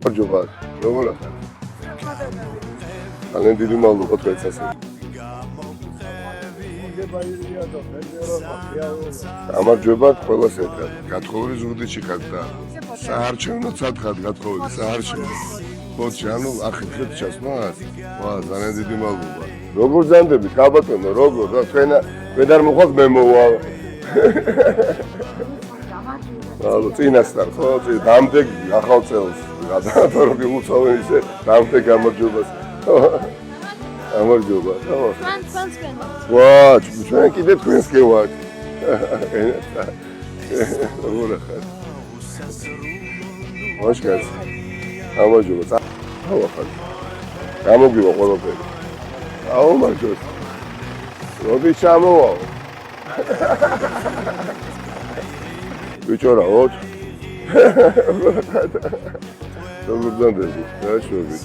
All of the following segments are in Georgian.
გამარჯობა. როგორ ახლა? ძალიან დიდი მადლობა თქვენსაც. გამარჯობა ყველას ერთად. გათხოვრის ზუგდიდში ხართ და საარჩევნოც ათხართ გათხოვრის საარჩევნო. ხოჩი, ანუ ახერხებთ ჩასვლას. ვა, ძალიან დიდი მადლობა. როგორ ზანდებით, ხაბატონო, როგორ? და თქვენ არ მოხვალთ მე მოვალ. ალო, წინასწარ, ხო, დამდეგ ახალ წელს. გადაატორები უცოვენ ისე, დამდეგ გამარჯობას. გამარჯობა. Twins can. ვა, ჩვენ კიდე თქვენს კი ვართ. როგორ ახლა? მოშკარს. გამარჯობა. ახლა. გამოგივა ყველაფერი. აუ მარჯოს. როდი ჩამოვალ? ბიჭორა, ოც. როგორ ზანდები? დაშვები.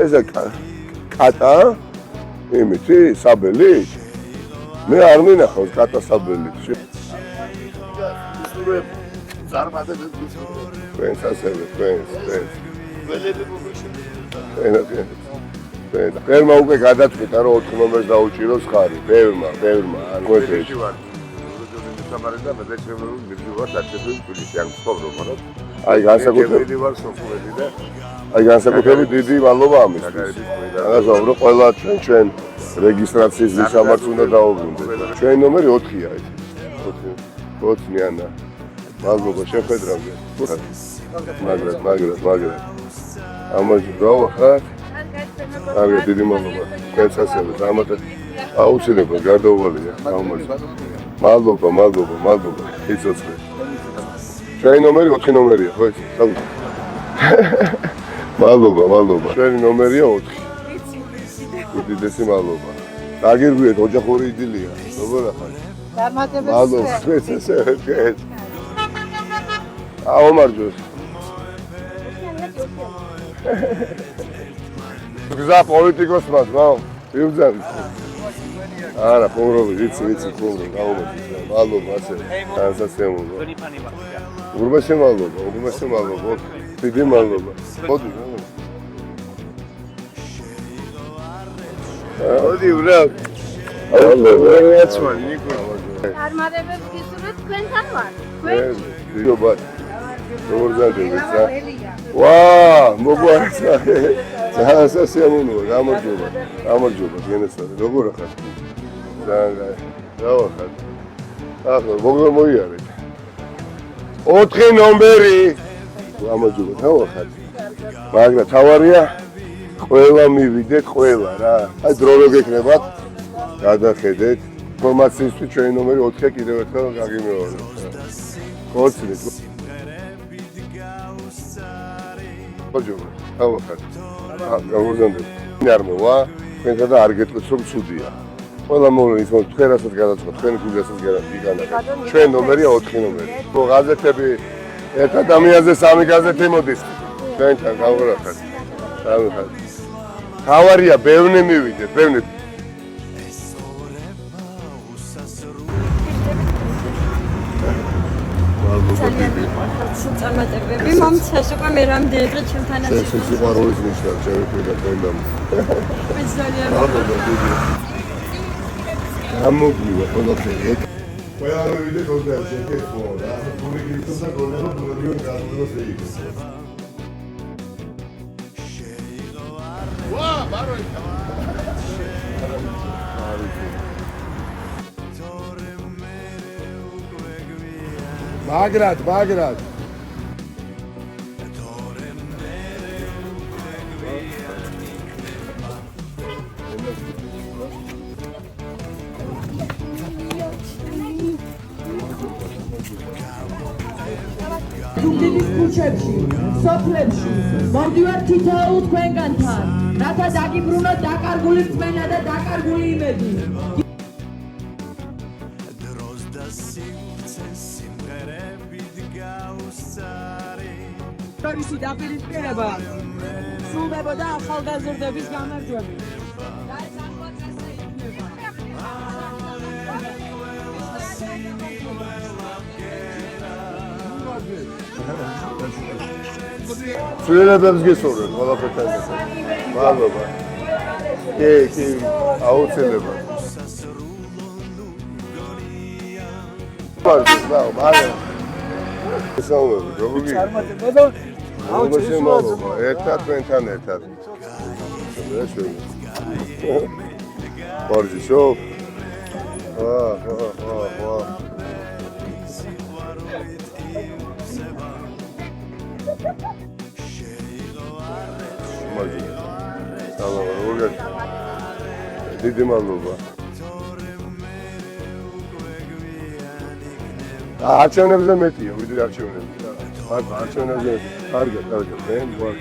ესა კატა? იმითი, საბელი? მე არ მინახავს კატა საბელით. ზარმადებს თქვენს ასევე, თქვენს. ველები მოგუშენდა. ფერმა უკვე გადაწყვიტა რომ 4 ნომერს დაუჭიროს ხარი. ბევრმა, არ გვეთეში. სამარი და მეცემრული მივიღოთ დაწესების ფილში ან ცხოვრობ, მაგრამ აი განსაკუთრებით ვარ სოფლები და აი განსაკუთრებით დიდი მადლობა ამისთვის. აღაზოვრო ყველა ჩვენ რეგისტრაციის მისამართს უნდა დაუბრუნდეთ. ჩვენი ნომერი 4-ია ეს. 4-ნიანა. მადლობა შეხვედრამდე. მაგრამ. ამაჟბრავა ხარ? კარგი, დიდი მადლობა. თქვენც ასევე ამათა აუცილებლად გარდაუვალია. მადლობა. იცოცხლე. ჩვენი ნომერი 4 ნომერია, ხო ეს? მადლობა. ჩვენი ნომერია 4. უდიდესი მადლობა. დაგირგვიეთ, ოჯახური იდილია. როგორ ახლა? Darmatebes. მადლობა, თქვენც ასევე. აუ მარჯოს. გზა პოლიტიკოსმა, რა? ვიბძარი. არა, ხუმრობი, ვიცი, ხუმრობი, გაუმოწი. მადლობა, ასე. განსაცემულო. ურმაში მადლობა. დიდი მადლობა. მოდი, მოდი, ბრატ. რეაცვან, ნიკო. Darmatebes გისურვებთ თქვენთან ვარ. თქვენ? მადლობა. როგორ ზადებით, რა? ვა, მოგვარცა. სასიამოვნოა, გამარჯობა, გენესწრაფე. როგორ ახლა? ძალიან გავახარ. ახლა როგორ მოიარეთ? 4 ნომერი. გამარჯობა, გავახარ. მაგრამ თავარია ყველა მივიდეთ, ყველა რა. აი დრო რო გეკნებათ, გადახედეთ. ინფორმაციისთვის ჩვენი ნომერი 4-ია კიდევ ერთხელ გაგიმეორე. ხოცნით. გამარჯობა, გავახარ. გამორზანდეთ. არ მოვა, თქვენთან და არ გეტყვით რომ ცუდია. ყველა მოვლენის თქვენ რასაც გადაწყობთ, თქვენი გული რასაც გიგანაკეთ. ჩვენ ნომერია 4 ნომერი. ხო, გაზეთები ერთ ადამიანზე 3 გაზეთი მოდის. ჩვენთან გავღრახოთ. დავიხარ. თავარია ბევრი მივიდეთ, ბევრი. წარმატებები მომცეს უკვე მე რამდენი ჩემთან ასე. ეს სიყვარულის ნიშნა, ჩემი და თქვენთან. ძალიან გამოგივა ყველაფერი. ყველა მივიდეთ ოქროს შეკეთო და გული გიწევდა გოლერო ბურიონ გადმოს ეიქს. ვა, ბაროი. მაგრად. ზუგდიდის ქუჩებში, სოფლებში, მომდივარ თითოეულ თქვენგანთან, რათა დაგიბრუნოთ დაკარგული რწმენა და დაკარგული იმედი. Parisi დაპირისპირება სრულდებოდა ახალგაზრდების გამარჯვებით. სულელებებს გესურვებ ყველაფერთან. მადლობა. კი, აუცილებლად. მადლობა. ესაუბრებ, როგორი? წარმატება და მადლობა. ერთად თქვენთან ერთად. ბორჯი შო. ვაა. მაგია. სალამ, როგორ? დიდი მადლობა. არჩევნებზე მეტია, ვიდრე არჩევნებზე. არჩევნებზე. კარგად, მე ვარ.